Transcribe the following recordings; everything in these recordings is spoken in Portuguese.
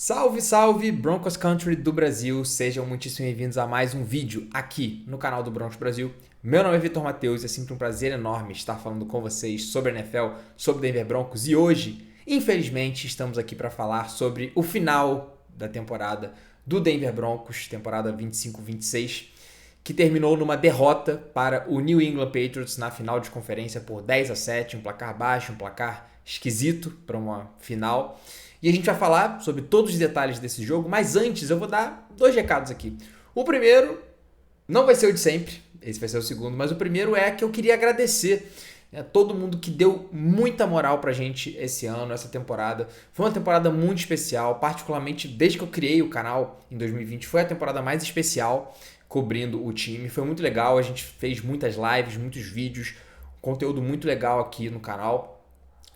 Salve, salve, Broncos Country do Brasil! Sejam muitíssimo bem-vindos a mais um vídeo aqui no canal do Broncos Brasil. Meu nome é Vitor Matheus e é sempre um prazer enorme estar falando com vocês sobre a NFL, sobre o Denver Broncos e hoje, infelizmente, estamos aqui para falar sobre o final da temporada do Denver Broncos, temporada 25-26, que terminou numa derrota para o New England Patriots na final de conferência por 10-7, um placar baixo, um placar esquisito para uma final. E a gente vai falar sobre todos os detalhes desse jogo, mas antes eu vou dar dois recados aqui. O primeiro não vai ser o de sempre, esse vai ser o segundo, mas o primeiro é que eu queria agradecer a todo mundo que deu muita moral pra gente esse ano, essa temporada. Foi uma temporada muito especial, particularmente desde que eu criei o canal em 2020, foi a temporada mais especial cobrindo o time. Foi muito legal, a gente fez muitas lives, muitos vídeos, conteúdo muito legal aqui no canal.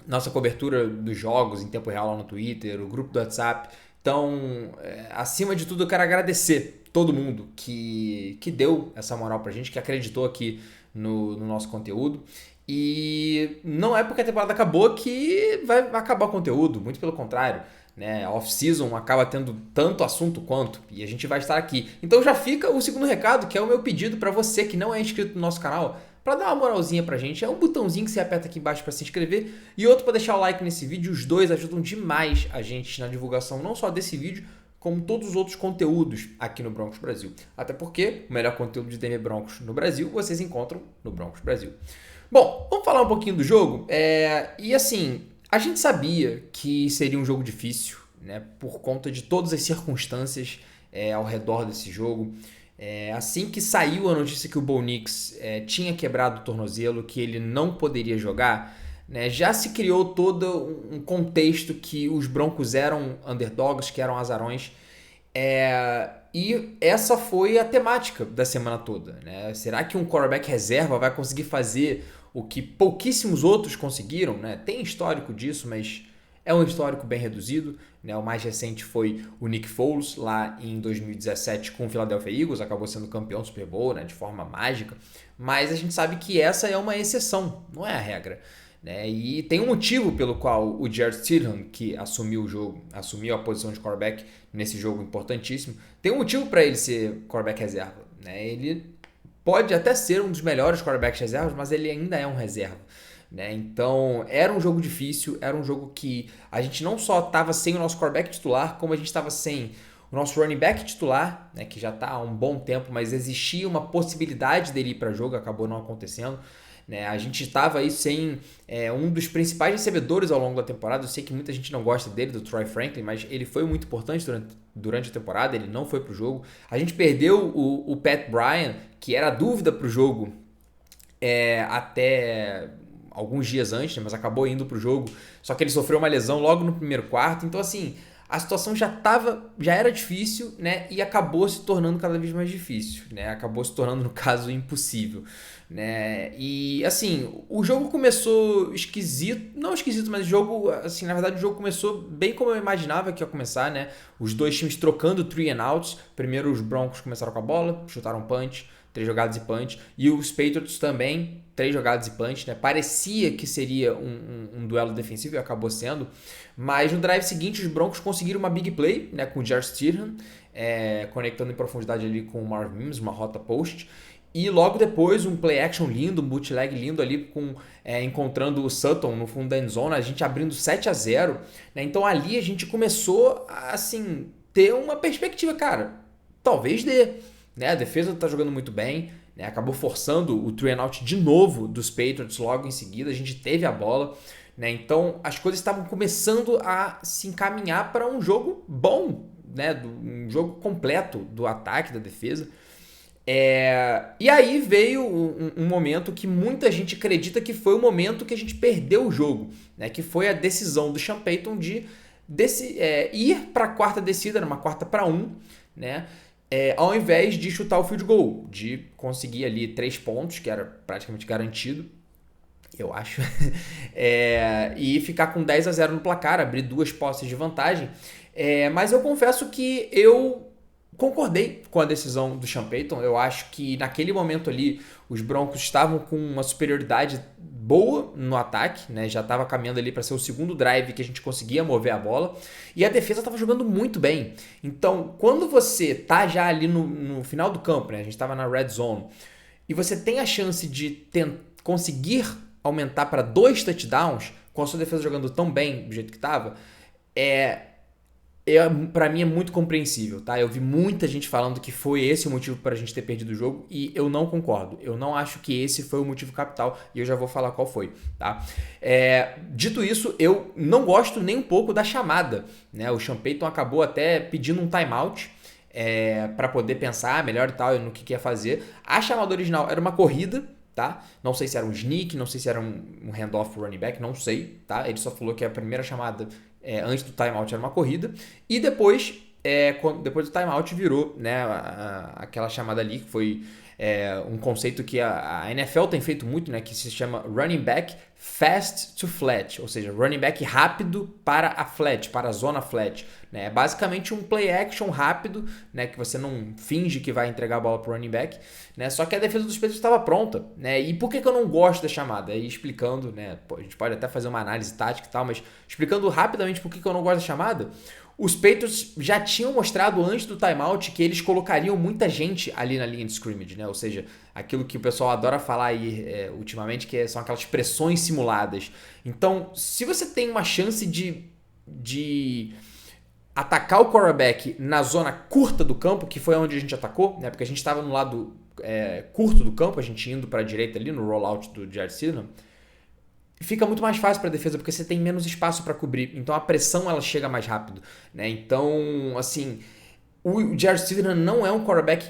Nossa cobertura dos jogos em tempo real lá no Twitter, o grupo do WhatsApp. Então, acima de tudo, eu quero agradecer todo mundo que deu essa moral pra gente, que acreditou aqui no nosso conteúdo. E não é porque a temporada acabou que vai acabar o conteúdo, muito pelo contrário. Né? A off-season acaba tendo tanto assunto quanto, e a gente vai estar aqui. Então já fica o segundo recado, que é o meu pedido para você que não é inscrito no nosso canal, para dar uma moralzinha pra gente. É um botãozinho que você aperta aqui embaixo para se inscrever e outro para deixar o like nesse vídeo. Os dois ajudam demais a gente na divulgação não só desse vídeo, como todos os outros conteúdos aqui no Broncos Brasil. Até porque o melhor conteúdo de Denver Broncos no Brasil vocês encontram no Broncos Brasil. Bom, vamos falar um pouquinho do jogo. E assim, a gente sabia que seria um jogo difícil, né, por conta de todas as circunstâncias ao redor desse jogo. Assim que saiu a notícia que o Bo Nix tinha quebrado o tornozelo, que ele não poderia jogar, né, já se criou todo um contexto que os Broncos eram underdogs, que eram azarões. E essa foi a temática da semana toda. Né? Será que um quarterback reserva vai conseguir fazer o que pouquíssimos outros conseguiram? Né? Tem histórico disso, mas é um histórico bem reduzido. Né? O mais recente foi o Nick Foles, lá em 2017 com o Philadelphia Eagles, acabou sendo campeão do Super Bowl, né, de forma mágica. Mas a gente sabe que essa é uma exceção, não é a regra. Né? E tem um motivo pelo qual o Jarrett Stidham, que assumiu o jogo, assumiu a posição de quarterback nesse jogo importantíssimo, tem um motivo para ele ser quarterback reserva. Né? Ele pode até ser um dos melhores quarterbacks reservas, mas ele ainda é um reserva. Né? Então era um jogo difícil, era um jogo que a gente não só estava sem o nosso quarterback titular, como a gente estava sem o nosso running back titular, né, que já está há um bom tempo, mas existia uma possibilidade dele ir para o jogo, acabou não acontecendo. Né? A gente estava aí sem um dos principais recebedores ao longo da temporada. Eu sei que muita gente não gosta dele, do Troy Franklin, mas ele foi muito importante durante a temporada, ele não foi para o jogo. A gente perdeu o Pat Bryant, que era dúvida para o jogo até alguns dias antes, né? Mas acabou indo para o jogo, só que ele sofreu uma lesão logo no primeiro quarto. Então assim, a situação já era difícil, né? E acabou se tornando cada vez mais difícil, né? Acabou se tornando, no caso, impossível, né? E assim, o jogo começou esquisito, não esquisito, mas o jogo, assim, na verdade o jogo começou bem como eu imaginava que ia começar, né? Os dois times trocando 3 and outs. Primeiro os Broncos começaram com a bola, chutaram punch, 3 jogadas e punch, e os Patriots também, 3 jogadas e punch, né? Parecia que seria um duelo defensivo e acabou sendo, mas no drive seguinte os Broncos conseguiram uma big play, né, com o Jarrett Stidham, conectando em profundidade ali com o Marvin Mims, uma rota post, e logo depois um play action lindo, um bootleg lindo ali, encontrando o Sutton no fundo da endzone, a gente abrindo 7-0, né? Então ali a gente começou a assim, ter uma perspectiva, cara, talvez dê. Né? A defesa está jogando muito bem, né? Acabou forçando o 3 and out de novo dos Patriots logo em seguida, a gente teve a bola, né? Então as coisas estavam começando a se encaminhar para um jogo bom, né? Um jogo completo do ataque, da defesa. E aí veio um momento que muita gente acredita que foi o momento que a gente perdeu o jogo, né? Que foi a decisão do Sean Payton de ir para a quarta descida, numa 4-1, né? Ao invés de chutar o field goal, de conseguir ali 3 pontos, que era praticamente garantido, eu acho, e ficar com 10-0 no placar, abrir 2 posses de vantagem. Mas eu confesso que eu concordei com a decisão do Sean Payton. Eu acho que naquele momento ali os Broncos estavam com uma superioridade boa no ataque, né? Já estava caminhando ali para ser o segundo drive que a gente conseguia mover a bola e a defesa estava jogando muito bem. Então, quando você tá já ali no final do campo, né? A gente estava na red zone e você tem a chance de conseguir aumentar para 2 touchdowns com a sua defesa jogando tão bem do jeito que estava, pra mim é muito compreensível, tá? Eu vi muita gente falando que foi esse o motivo para a gente ter perdido o jogo e eu não concordo. Eu não acho que esse foi o motivo capital e eu já vou falar qual foi, tá? Dito isso, eu não gosto nem um pouco da chamada, né? O Sean Payton acabou até pedindo um timeout para poder pensar melhor e tal no que ia fazer. A chamada original era uma corrida, tá? Não sei se era um sneak, não sei se era um handoff pro running back, não sei, tá? Ele só falou que a primeira chamada antes do timeout era uma corrida e depois do timeout virou, né, aquela chamada ali que foi um conceito que a NFL tem feito muito, né, que se chama running back fast to flat, ou seja, running back rápido para a flat, para a zona flat, né? É basicamente um play action rápido, né, que você não finge que vai entregar a bola para o running back, né? Só que a defesa dos Patriots estava pronta, né? E por que eu não gosto da chamada? Aí explicando, né, a gente pode até fazer uma análise tática e tal, mas explicando rapidamente por que eu não gosto da chamada. Os Patriots já tinham mostrado antes do timeout que eles colocariam muita gente ali na linha de scrimmage, né? Ou seja, aquilo que o pessoal adora falar aí ultimamente, que são aquelas pressões simuladas. Então, se você tem uma chance de atacar o quarterback na zona curta do campo, que foi onde a gente atacou, né? Porque a gente estava no lado curto do campo, a gente indo para a direita ali no rollout do Jarrett Stidham, fica muito mais fácil para a defesa, porque você tem menos espaço para cobrir. Então a pressão ela chega mais rápido, né? Então, assim, o Jarrett Stidham não é um quarterback,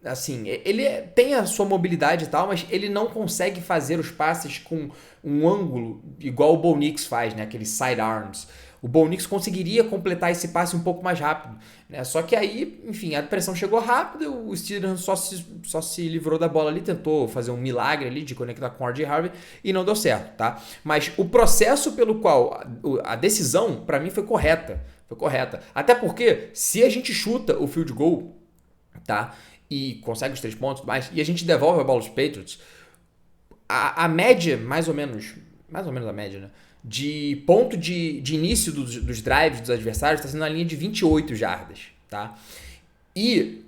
assim, ele tem a sua mobilidade e tal, mas ele não consegue fazer os passes com um ângulo igual o Bo Nix faz, né? Aqueles sidearms. O Bo Nix conseguiria completar esse passe um pouco mais rápido, né? Só que aí, enfim, a pressão chegou rápido, o Stidham só se livrou da bola ali, tentou fazer um milagre ali de conectar com o R.J. Harvey e não deu certo, tá? Mas o processo pelo qual a decisão, para mim, foi correta. Foi correta. Até porque, se a gente chuta o field goal, tá? E consegue os 3 pontos e tudo mais, e a gente devolve a bola aos Patriots, a média, mais ou menos a média, né? De ponto de início dos drives dos adversários está sendo na linha de 28 jardas, tá? E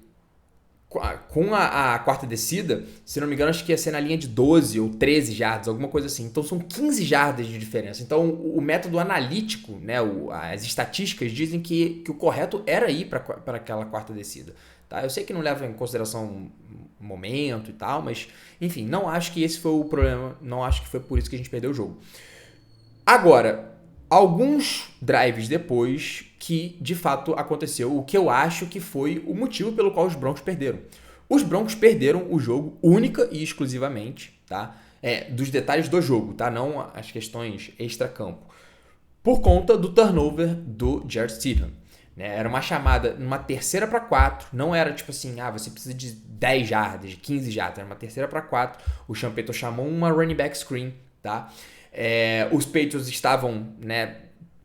com a quarta descida, se não me engano, acho que ia ser na linha de 12 ou 13 jardas, alguma coisa assim. Então são 15 jardas de diferença. Então o método analítico, né, as estatísticas dizem que o correto era ir para aquela quarta descida. Tá? Eu sei que não leva em consideração o momento e tal, mas enfim, não acho que esse foi o problema, não acho que foi por isso que a gente perdeu o jogo. Agora, alguns drives depois que de fato aconteceu o que eu acho que foi o motivo pelo qual os Broncos perderam. Os Broncos perderam o jogo única e exclusivamente, tá? Dos detalhes do jogo, tá? Não as questões extra-campo. Por conta do turnover do Jarrett Stidham. Né? Era uma chamada numa 3ª para 4, não era tipo assim, você precisa de 10 jardas, de 15 jardas, era uma 3ª para 4. O Sean Payton chamou uma running back screen, tá? Os Patriots estavam, né,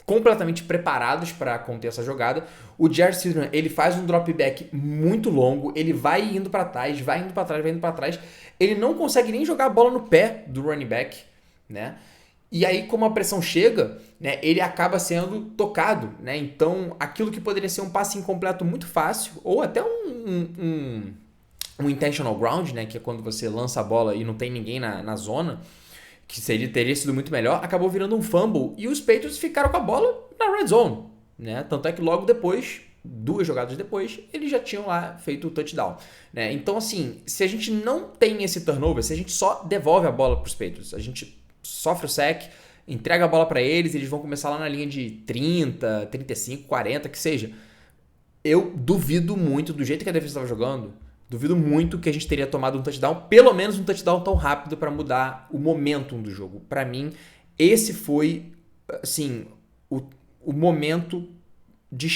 completamente preparados para conter essa jogada. O Jarrett Stidham, ele faz um drop back muito longo, ele vai indo para trás, vai indo para trás, ele não consegue nem jogar a bola no pé do running back, né? E aí, como a pressão chega, né, ele acaba sendo tocado, né? Então, aquilo que poderia ser um passe incompleto muito fácil, ou até um intentional ground, né, que é quando você lança a bola e não tem ninguém na zona, que teria sido muito melhor, acabou virando um fumble e os Patriots ficaram com a bola na red zone, né? Tanto é que logo depois, 2 jogadas depois, eles já tinham lá feito o touchdown, né? Então, assim, se a gente não tem esse turnover, se a gente só devolve a bola para os Patriots, a gente sofre o sack, entrega a bola para eles, eles vão começar lá na linha de 30, 35, 40, que seja. Eu duvido muito, do jeito que a defesa estava jogando, duvido muito que a gente teria tomado um touchdown, pelo menos um touchdown tão rápido para mudar o momentum do jogo. Para mim, esse foi, assim, o momento de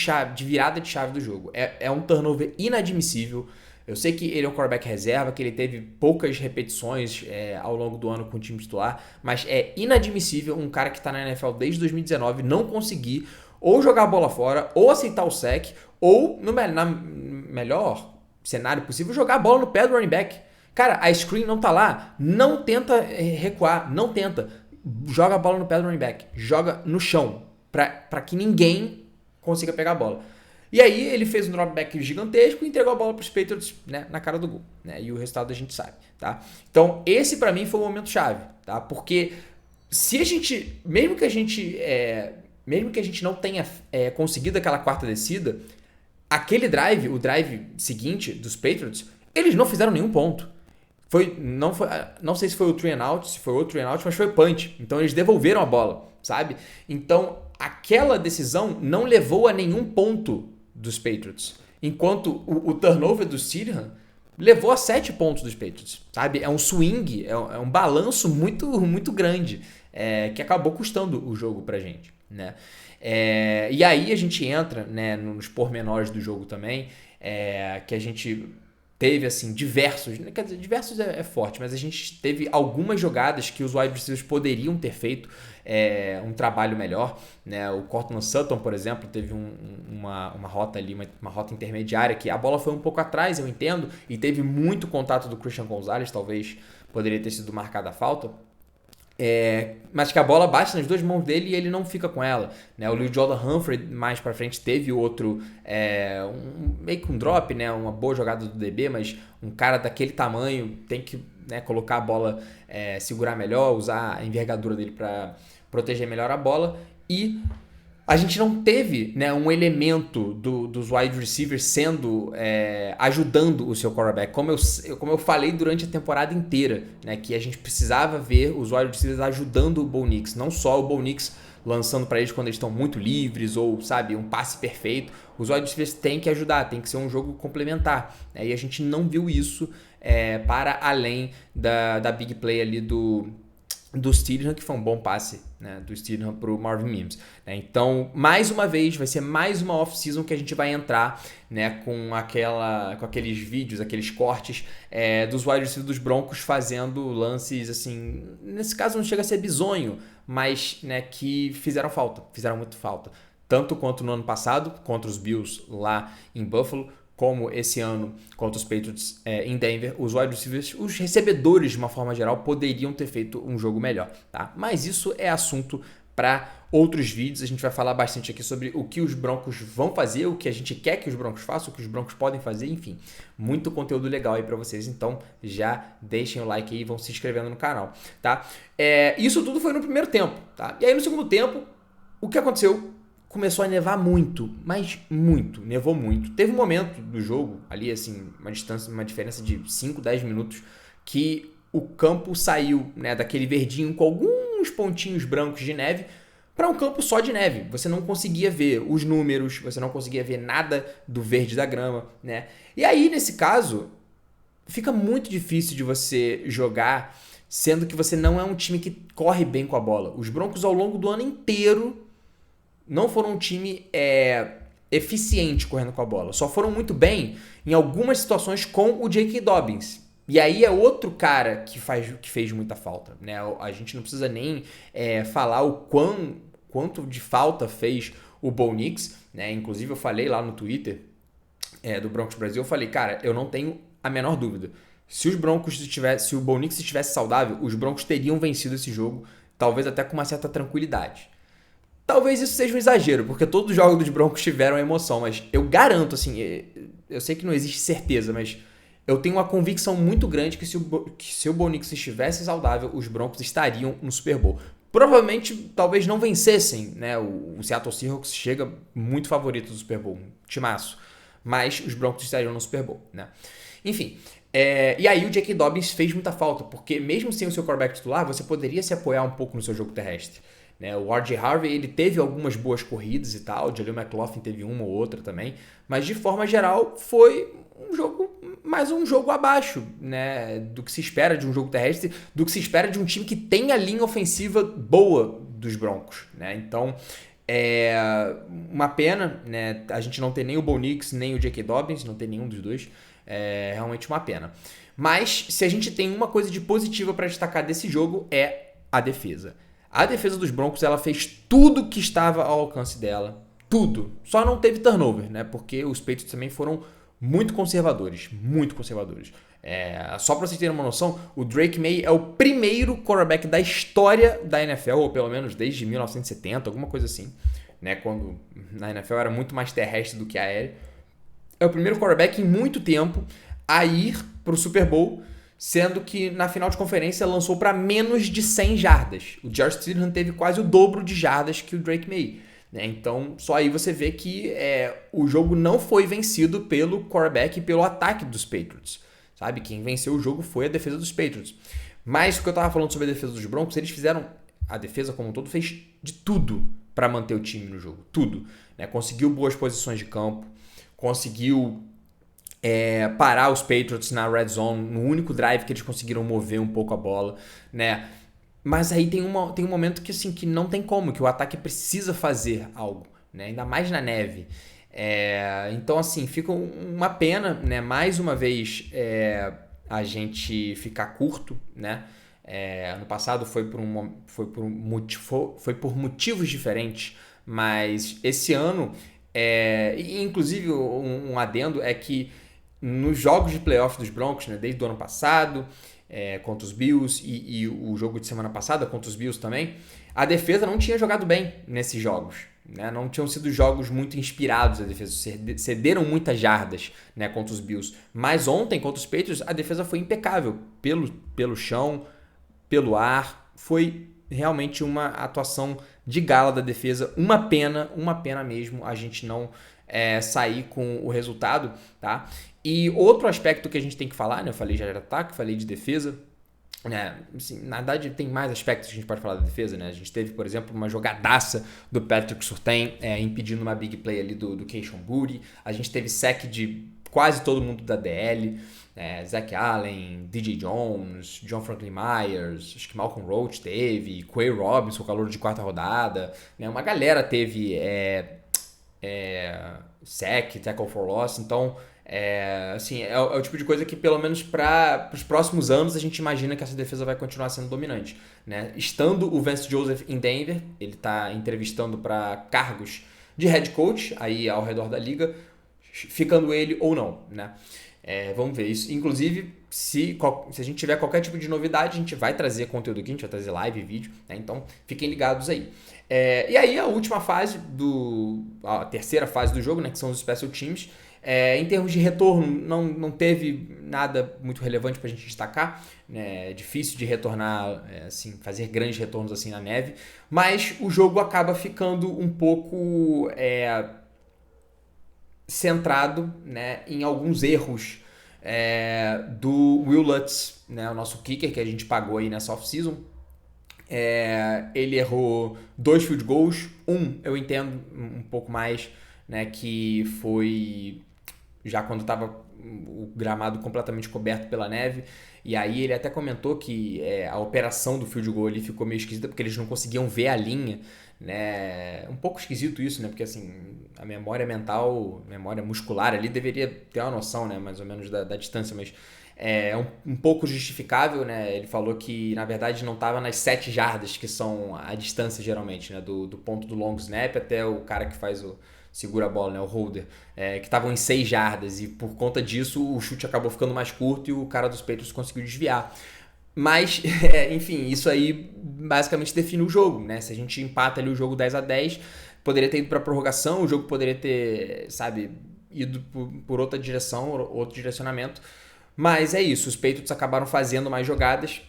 virada de chave do jogo. É um turnover inadmissível. Eu sei que ele é um quarterback reserva, que ele teve poucas repetições ao longo do ano com o time titular, mas é inadmissível um cara que está na NFL desde 2019 não conseguir ou jogar a bola fora, ou aceitar o sack, ou, no melhor cenário possível, jogar a bola no pé do running back. Cara, a screen não tá lá, não tenta recuar, não tenta. Joga a bola no pé do running back, joga no chão, pra que ninguém consiga pegar a bola. E aí ele fez um dropback gigantesco e entregou a bola para os Patriots, né, na cara do gol, né? E o resultado a gente sabe, tá? Então esse para mim foi o momento chave, tá? Porque se a gente, mesmo que a gente não tenha conseguido aquela quarta descida, aquele drive, o drive seguinte dos Patriots, eles não fizeram nenhum ponto. Não sei se foi o 3 and out, se foi outro 3 and out, mas foi punch. Então eles devolveram a bola, sabe? Então aquela decisão não levou a nenhum ponto dos Patriots. Enquanto o turnover do Steelham levou a 7 pontos dos Patriots, sabe? É um swing, é um balanço muito, muito grande, que acabou custando o jogo pra gente, né? E aí a gente entra, né, nos pormenores do jogo também, que a gente teve, assim, diversos, quer dizer, diversos é forte, mas a gente teve algumas jogadas que os wide receivers poderiam ter feito um trabalho melhor, né? O Cortland Sutton, por exemplo, teve uma rota ali, uma rota intermediária que a bola foi um pouco atrás, eu entendo, e teve muito contato do Christian Gonzalez, talvez poderia ter sido marcada a falta, mas que a bola bate nas duas mãos dele e ele não fica com ela, né? O Lil Jordan Humphrey mais pra frente teve outro meio que um drop, né? Uma boa jogada do DB, mas um cara daquele tamanho tem que, né, colocar a bola, segurar melhor, usar a envergadura dele para proteger melhor a bola. E a gente não teve, né, um elemento dos wide receivers ajudando o seu quarterback. Como eu falei durante a temporada inteira, né, que a gente precisava ver os wide receivers ajudando o Bo Nix. Não só o Bo Nix lançando para eles quando eles estão muito livres ou, sabe, um passe perfeito. Os wide receivers têm que ajudar, tem que ser um jogo complementar, né, e a gente não viu isso para além da big play ali do Steelham, que foi um bom passe, né, do Steelham pro Marvin Mims, né? Então, mais uma vez, vai ser mais uma off-season que a gente vai entrar, né, com aqueles vídeos, aqueles cortes dos wide receivers dos Broncos fazendo lances, assim, nesse caso não chega a ser bizonho, mas, né, que fizeram muito falta. Tanto quanto no ano passado, contra os Bills lá em Buffalo, como esse ano contra os Patriots em Denver, os wide receivers, os recebedores de uma forma geral, poderiam ter feito um jogo melhor, tá? Mas isso é assunto para outros vídeos. A gente vai falar bastante aqui sobre o que os Broncos vão fazer, o que a gente quer que os Broncos façam, o que os Broncos podem fazer, enfim. Muito conteúdo legal aí para vocês, então já deixem o like aí e vão se inscrevendo no canal, tá? Isso tudo foi no primeiro tempo, tá? E aí no segundo tempo, o que aconteceu? Começou a nevar muito, mas muito, nevou muito. Teve um momento do jogo, ali assim, uma diferença de 5, 10 minutos, que o campo saiu, né, daquele verdinho com alguns pontinhos brancos de neve para um campo só de neve. Você não conseguia ver os números, você não conseguia ver nada do verde da grama, né? E aí, nesse caso, fica muito difícil de você jogar, sendo que você não é um time que corre bem com a bola. Os Broncos, ao longo do ano inteiro, não foram um time eficiente correndo com a bola. Só foram muito bem em algumas situações com o J.K. Dobbins. E aí é outro cara que fez muita falta, né? A gente não precisa nem falar quanto de falta fez o Bo Nix, né? Inclusive eu falei lá no Twitter do Broncos Brasil, eu falei, cara, eu não tenho a menor dúvida. Se o Bo Nix estivesse saudável, os Broncos teriam vencido esse jogo, talvez até com uma certa tranquilidade. Talvez isso seja um exagero, porque todos os jogos dos Broncos tiveram emoção, mas eu garanto, assim, eu sei que não existe certeza, mas eu tenho uma convicção muito grande que se o Bo Nix estivesse saudável, os Broncos estariam no Super Bowl. Provavelmente, talvez não vencessem, né? O Seattle Seahawks chega muito favorito do Super Bowl, um timaço, mas os Broncos estariam no Super Bowl, né? Enfim, e aí o J.K. Dobbins fez muita falta, porque mesmo sem o seu quarterback titular, você poderia se apoiar um pouco no seu jogo terrestre. Né, o R.J. Harvey ele teve algumas boas corridas e tal, o Jaleel McLaughlin teve uma ou outra também, mas de forma geral foi mais um jogo abaixo, né, do que se espera de um jogo terrestre, do que se espera de um time que tem a linha ofensiva boa dos Broncos, né? Então uma pena, né, a gente não ter nem o Bo Nix nem o J.K. Dobbins, não ter nenhum dos dois, é realmente uma pena. Mas se a gente tem uma coisa de positiva para destacar desse jogo é a defesa. A defesa dos Broncos ela fez tudo que estava ao alcance dela tudo. Só não teve turnover, né? Porque os Patriots também foram muito conservadores, muito conservadores. Só pra vocês terem uma noção, o Drake May é o primeiro quarterback da história da NFL, ou pelo menos desde 1970, alguma coisa assim, né? Quando na NFL era muito mais terrestre do que aéreo. É o primeiro quarterback em muito tempo a ir pro Super Bowl, sendo que na final de conferência lançou para menos de 100 jardas. O Jarrett Stidham teve quase o dobro de jardas que o Drake May. Né? Então, só aí você vê que o jogo não foi vencido pelo quarterback e pelo ataque dos Patriots. Sabe? Quem venceu o jogo foi a defesa dos Patriots. Mas o que eu tava falando sobre a defesa dos Broncos, eles fizeram... A defesa como um todo fez de tudo para manter o time no jogo. Tudo. Né? Conseguiu boas posições de campo. Conseguiu parar os Patriots na red zone, no único drive que eles conseguiram mover um pouco a bola, né? Mas aí tem um momento que, assim, que não tem como, que o ataque precisa fazer algo, né? Ainda mais na neve. Então, assim, fica uma pena, né? Mais uma vez, a gente ficar curto, né? Ano passado foi por motivos diferentes, mas esse ano, inclusive um adendo é que nos jogos de playoff dos Broncos, né, desde o ano passado, contra os Bills e o jogo de semana passada contra os Bills também, a defesa não tinha jogado bem nesses jogos. Né? Não tinham sido jogos muito inspirados a defesa, cederam muitas jardas, né, contra os Bills. Mas ontem, contra os Patriots, a defesa foi impecável pelo chão, pelo ar. Foi realmente uma atuação de gala da defesa. Uma pena mesmo a gente não sair com o resultado, tá? E outro aspecto que a gente tem que falar, né? Eu falei já de ataque, falei de defesa, né? Assim, na verdade, tem mais aspectos que a gente pode falar da defesa, né? A gente teve, por exemplo, uma jogadaça do Patrick Surtain, impedindo uma big play ali do Keishon Boutte. A gente teve sack de quase todo mundo da DL, Zach Allen, DJ Jones, John Franklin Myers, acho que Malcolm Roach teve, Quay Robinson, o calor de quarta rodada, né? Uma galera teve sack, tackle for loss, então assim, é o tipo de coisa que pelo menos para os próximos anos a gente imagina que essa defesa vai continuar sendo dominante, né? Estando o Vance Joseph em Denver, ele está entrevistando para cargos de head coach aí ao redor da liga, ficando ele ou não, né? Vamos ver isso. Inclusive, se a gente tiver qualquer tipo de novidade, a gente vai trazer conteúdo aqui, a gente vai trazer live e vídeo, né? Então fiquem ligados aí. E aí a última fase, a terceira fase do jogo, né, que são os special teams, em termos de retorno, não teve nada muito relevante para a gente destacar, né? É difícil de retornar, assim, fazer grandes retornos assim na neve, mas o jogo acaba ficando um pouco centrado, né, em alguns erros do Will Lutz, né, o nosso kicker que a gente pagou aí nessa off-season. Ele errou 2 field goals, eu entendo um pouco mais, né, que foi já quando estava o gramado completamente coberto pela neve, e aí ele até comentou que a operação do field goal ali ficou meio esquisita porque eles não conseguiam ver a linha, né? Um pouco esquisito isso, né? Porque assim, a memória mental, memória muscular ali deveria ter uma noção, né? Mais ou menos da distância, mas um pouco justificável, né? Ele falou que na verdade não estava nas 7 jardas, que são a distância geralmente, né? Do ponto do long snap até o cara que faz segura a bola, né, o holder, que estavam em 6 jardas, e por conta disso o chute acabou ficando mais curto e o cara dos Patriots conseguiu desviar. Mas, enfim, isso aí basicamente define o jogo, né? Se a gente empata ali o jogo 10-10, poderia ter ido para prorrogação, o jogo poderia ter, sabe, ido por outra direção, outro direcionamento. Mas é isso, os Patriots acabaram fazendo mais jogadas,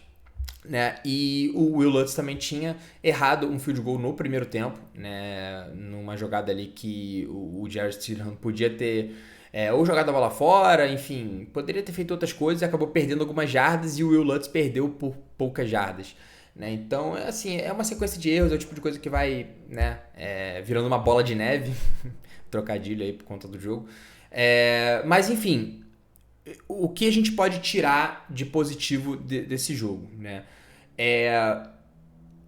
né? E o Will Lutz também tinha errado um field goal no primeiro tempo, né? Numa jogada ali que o Jarrett Stidham podia ter ou jogado a bola fora, enfim, poderia ter feito outras coisas e acabou perdendo algumas jardas, e o Will Lutz perdeu por poucas jardas, né? Então, assim, é uma sequência de erros, é o tipo de coisa que vai, né, virando uma bola de neve, trocadilho aí por conta do jogo. Mas, enfim, o que a gente pode tirar de positivo desse jogo, né?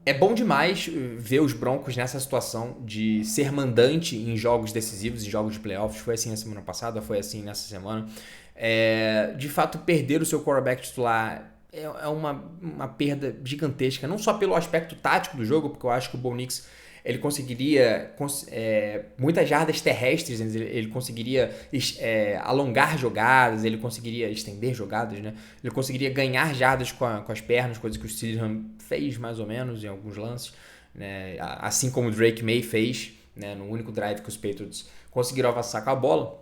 É bom demais ver os Broncos nessa situação de ser mandante em jogos decisivos, em jogos de playoffs. Foi assim na semana passada, foi assim nessa semana. De fato, perder o seu quarterback titular é uma perda gigantesca, não só pelo aspecto tático do jogo, porque eu acho que o Bo Nix ele conseguiria muitas jardas terrestres, ele conseguiria alongar jogadas, ele conseguiria estender jogadas, né? Ele conseguiria ganhar jardas com as pernas, coisa que o Steelham fez mais ou menos em alguns lances, né? Assim como o Drake May fez, né? No único drive que os Patriots conseguiram avançar com a bola.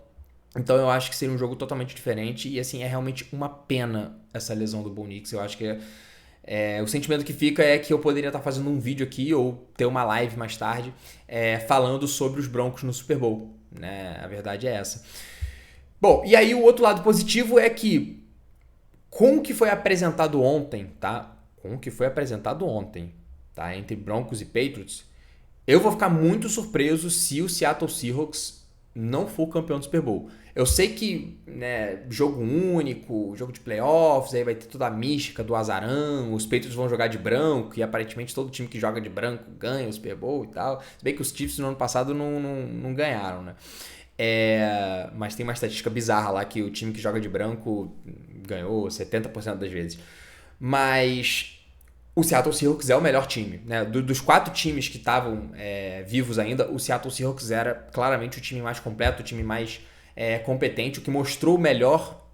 Então eu acho que seria um jogo totalmente diferente e assim, é realmente uma pena essa lesão do Bo Nix. Eu acho que o sentimento que fica é que eu poderia estar fazendo um vídeo aqui ou ter uma live mais tarde falando sobre os Broncos no Super Bowl, né? A verdade é essa. Bom, e aí o outro lado positivo é que com o que foi apresentado ontem, tá? Entre Broncos e Patriots, eu vou ficar muito surpreso se o Seattle Seahawks não for campeão do Super Bowl. Eu sei que, né, jogo único, jogo de playoffs, aí vai ter toda a mística do azarão, os Patriots vão jogar de branco e aparentemente todo time que joga de branco ganha o Super Bowl e tal. Se bem que os Chiefs no ano passado não ganharam, né? Mas tem uma estatística bizarra lá que o time que joga de branco ganhou 70% das vezes. Mas o Seattle Seahawks é o melhor time, né? Dos 4 times que estavam vivos ainda, o Seattle Seahawks era claramente o time mais completo, o time mais competente, o que mostrou o melhor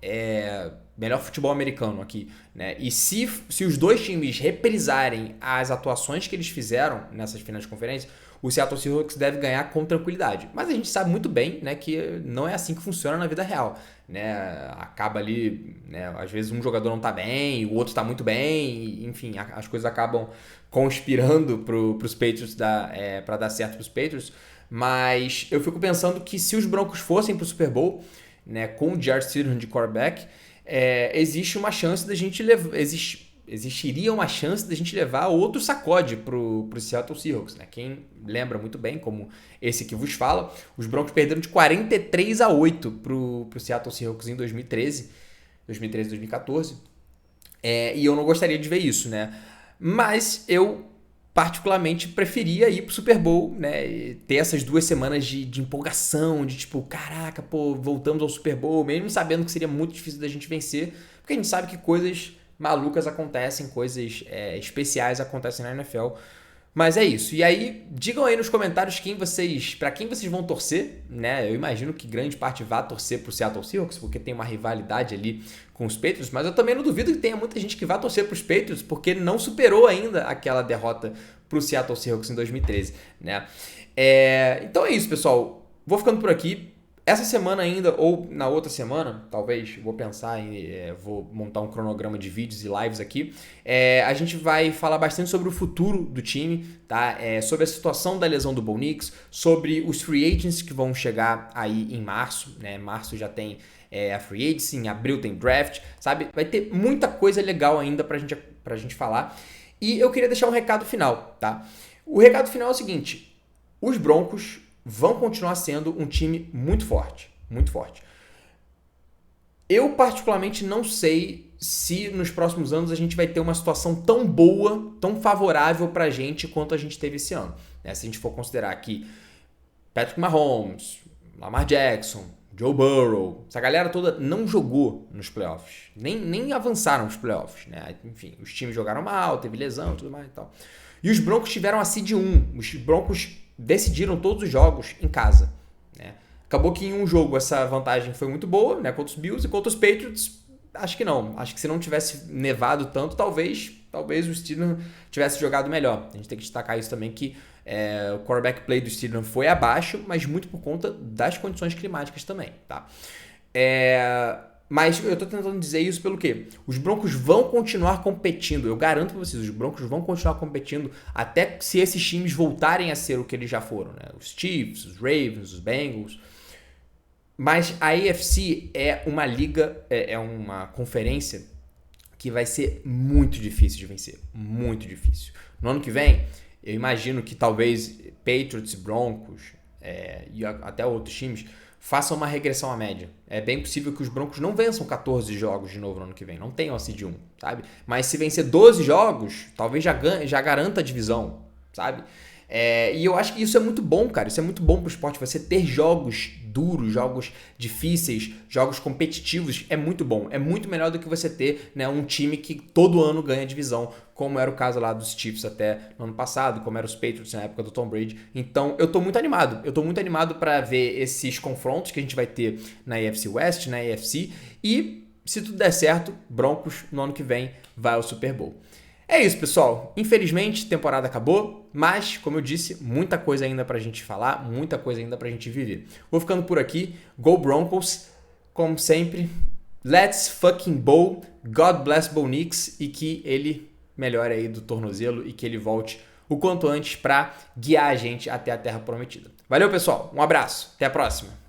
futebol americano aqui, né? E se os dois times reprisarem as atuações que eles fizeram nessas finais de conferência, o Seattle Seahawks deve ganhar com tranquilidade. Mas a gente sabe muito bem, né, que não é assim que funciona na vida real, né? Acaba ali, né, às vezes um jogador não tá bem, o outro tá muito bem, enfim, as coisas acabam conspirando pros Patriots para dar certo pros Patriots. Mas eu fico pensando que se os Broncos fossem pro Super Bowl, né, com o Jarrett Stidham de quarterback, existe uma chance da gente levar... Existiria uma chance da gente levar outro sacode pro Seattle Seahawks, né? Quem lembra muito bem, como esse que vos fala, os Broncos perderam de 43-8 pro Seattle Seahawks em 2013, 2014. E eu não gostaria de ver isso, né? Mas eu particularmente preferia ir pro Super Bowl, né? E ter essas 2 semanas de empolgação, de tipo, caraca, pô, voltamos ao Super Bowl, mesmo sabendo que seria muito difícil da gente vencer, porque a gente sabe que coisas malucas acontecem, coisas especiais acontecem na NFL. Mas é isso. E aí, digam aí nos comentários para quem vocês vão torcer, né? Eu imagino que grande parte vá torcer pro Seattle Seahawks, porque tem uma rivalidade ali com os Patriots, mas eu também não duvido que tenha muita gente que vá torcer pros Patriots, porque não superou ainda aquela derrota pro Seattle Seahawks em 2013, né? Então é isso, pessoal. Vou ficando por aqui. Essa semana ainda, ou na outra semana, talvez, vou pensar vou montar um cronograma de vídeos e lives aqui, a gente vai falar bastante sobre o futuro do time, tá? Sobre a situação da lesão do Bo Nix, sobre os free agents que vão chegar aí em março, né? Março já tem a free agency, em abril tem draft, sabe? Vai ter muita coisa legal ainda pra gente falar. E eu queria deixar um recado final, tá? O recado final é o seguinte: os Broncos vão continuar sendo um time muito forte, muito forte. Eu particularmente não sei se nos próximos anos a gente vai ter uma situação tão boa, tão favorável pra gente quanto a gente teve esse ano, né? Se a gente for considerar que Patrick Mahomes, Lamar Jackson, Joe Burrow, essa galera toda não jogou nos playoffs, nem avançaram nos playoffs, né? Enfim, os times jogaram mal, teve lesão e tudo mais e tal. E os Broncos tiveram a seed 1, os Broncos decidiram todos os jogos em casa, né? Acabou que em um jogo essa vantagem foi muito boa, né, contra os Bills, e contra os Patriots, acho que não. Acho que se não tivesse nevado tanto, talvez o Steelers tivesse jogado melhor. A gente tem que destacar isso também, que o quarterback play do Steelers foi abaixo, mas muito por conta das condições climáticas também, tá? Mas eu tô tentando dizer isso pelo quê? Os Broncos vão continuar competindo. Eu garanto pra vocês, os Broncos vão continuar competindo até se esses times voltarem a ser o que eles já foram, né? Os Chiefs, os Ravens, os Bengals. Mas a AFC é uma liga, é uma conferência que vai ser muito difícil de vencer. Muito difícil. No ano que vem, eu imagino que talvez Patriots, Broncos e até outros times façam uma regressão à média. É bem possível que os Broncos não vençam 14 jogos de novo no ano que vem. Não tenham a seed 1, sabe? Mas se vencer 12 jogos, talvez já garanta a divisão, sabe? E eu acho que isso é muito bom, cara. Isso é muito bom pro esporte. Você ter jogos duros, jogos difíceis, jogos competitivos é muito bom. É muito melhor do que você ter, né, um time que todo ano ganha divisão, como era o caso lá dos Chiefs até no ano passado, como era os Patriots na época do Tom Brady. Então eu tô muito animado. Eu tô muito animado para ver esses confrontos que a gente vai ter na AFC West, na AFC, e se tudo der certo, Broncos no ano que vem vai ao Super Bowl. É isso, pessoal. Infelizmente, a temporada acabou, mas, como eu disse, muita coisa ainda pra gente falar, muita coisa ainda pra gente viver. Vou ficando por aqui. Go Broncos, como sempre. Let's fucking bowl. God bless Bo Nix e que ele melhore aí do tornozelo e que ele volte o quanto antes pra guiar a gente até a Terra Prometida. Valeu, pessoal. Um abraço. Até a próxima.